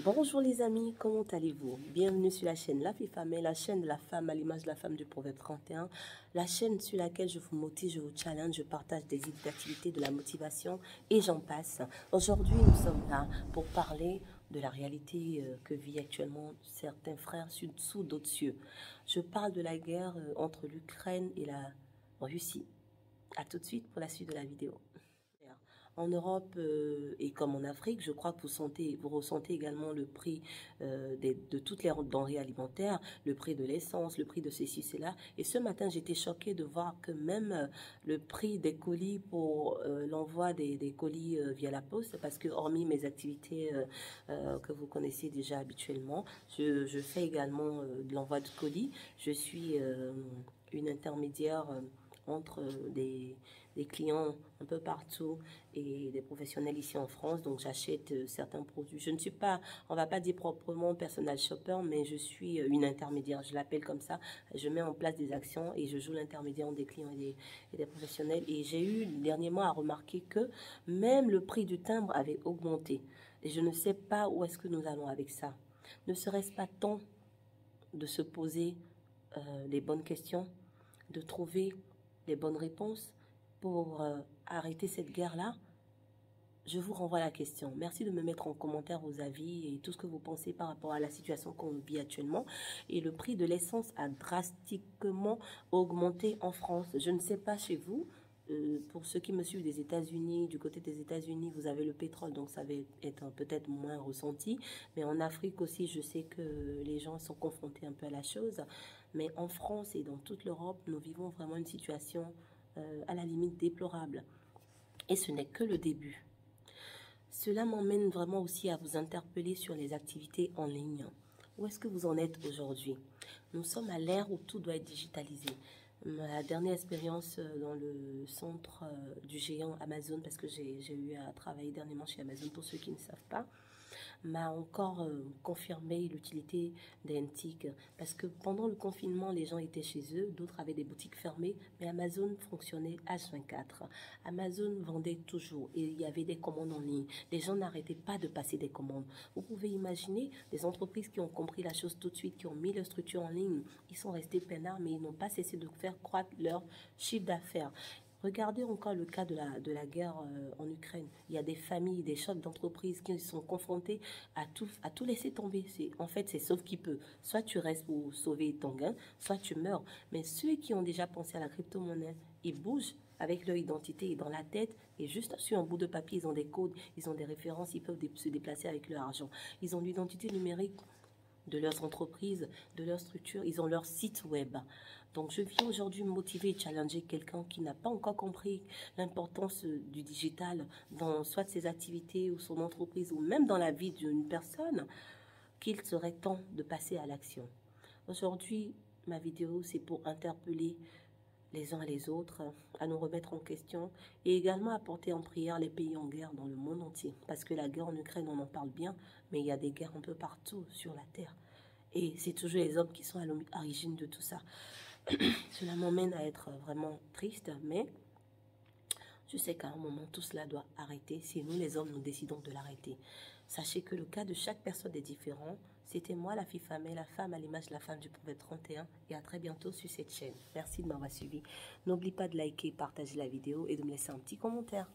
Bonjour les amis, comment allez-vous? Bienvenue sur la chaîne La Fille Femme, la chaîne de la femme à l'image de la femme du Proverbe 31, la chaîne sur laquelle je vous motive, je vous challenge, je partage des idées d'activité, de la motivation et j'en passe. Aujourd'hui, nous sommes là pour parler de la réalité que vit actuellement certains frères sous d'autres cieux. Je parle de la guerre entre l'Ukraine et la Russie. A tout de suite pour la suite de la vidéo. En Europe et comme en Afrique, je crois que vous ressentez également le prix de toutes les denrées alimentaires, le prix de l'essence, le prix de ceci, cela. Et ce matin, j'étais choquée de voir que même le prix des colis pour l'envoi des colis via la poste, parce que hormis mes activités que vous connaissez déjà habituellement, je fais également de l'envoi de colis. Je suis une intermédiaire entre des clients un peu partout et des professionnels ici en France. Donc j'achète certains produits. Je ne suis pas, on va pas dire proprement personal shopper, mais je suis une intermédiaire, je l'appelle comme ça. Je mets en place des actions et je joue l'intermédiaire des clients et des professionnels. Et j'ai eu dernièrement à remarquer que même le prix du timbre avait augmenté. Et je ne sais pas où est-ce que nous allons avec ça. Ne serait-ce pas temps de se poser les bonnes questions, de trouver les bonnes réponses pour arrêter cette guerre-là? Je vous renvoie la question. Merci de me mettre en commentaire vos avis et tout ce que vous pensez par rapport à la situation qu'on vit actuellement. Et le prix de l'essence a drastiquement augmenté en France. Je ne sais pas chez vous. Pour ceux qui me suivent des États-Unis, du côté des États-Unis, vous avez le pétrole, donc ça va être peut-être moins ressenti. Mais en Afrique aussi, je sais que les gens sont confrontés un peu à la chose. Mais en France et dans toute l'Europe, nous vivons vraiment une situation à la limite déplorable. Et ce n'est que le début. Cela m'emmène vraiment aussi à vous interpeller sur les activités en ligne. Où est-ce que vous en êtes aujourd'hui? Nous sommes à l'ère où tout doit être digitalisé. Ma dernière expérience dans le centre du géant Amazon, parce que j'ai eu à travailler dernièrement chez Amazon pour ceux qui ne savent pas, m'a encore confirmé l'utilité des NTIC. Parce que pendant le confinement, les gens étaient chez eux, d'autres avaient des boutiques fermées, mais Amazon fonctionnait H24. Amazon vendait toujours et il y avait des commandes en ligne. Les gens n'arrêtaient pas de passer des commandes. Vous pouvez imaginer des entreprises qui ont compris la chose tout de suite, qui ont mis leur structure en ligne. Ils sont restés peinards, mais ils n'ont pas cessé de faire croître leur chiffre d'affaires. Regardez encore le cas de la guerre en Ukraine. Il y a des familles, des chefs d'entreprise qui sont confrontés à tout laisser tomber. En fait, c'est sauf qui peut. Soit tu restes pour sauver ton gain, soit tu meurs. Mais ceux qui ont déjà pensé à la crypto-monnaie, ils bougent avec leur identité et dans la tête, et juste sur un bout de papier, ils ont des codes, ils ont des références, ils peuvent se déplacer avec leur argent. Ils ont l'identité numérique de leurs entreprises, de leur structure, ils ont leur site web. Donc je viens aujourd'hui motiver et challenger quelqu'un qui n'a pas encore compris l'importance du digital dans soit ses activités ou son entreprise ou même dans la vie d'une personne, qu'il serait temps de passer à l'action. Aujourd'hui, ma vidéo, c'est pour interpeller les uns et les autres, à nous remettre en question et également à porter en prière les pays en guerre dans le monde entier. Parce que la guerre en Ukraine, on en parle bien, mais il y a des guerres un peu partout sur la terre. Et c'est toujours les hommes qui sont à l'origine de tout ça. Cela m'emmène à être vraiment triste, mais je sais qu'à un moment, tout cela doit arrêter si nous, les hommes, nous décidons de l'arrêter. Sachez que le cas de chaque personne est différent. C'était moi, la fille femme, la femme à l'image de la femme du Proverbe 31. Et à très bientôt sur cette chaîne. Merci de m'avoir suivi. N'oublie pas de liker, partager la vidéo et de me laisser un petit commentaire.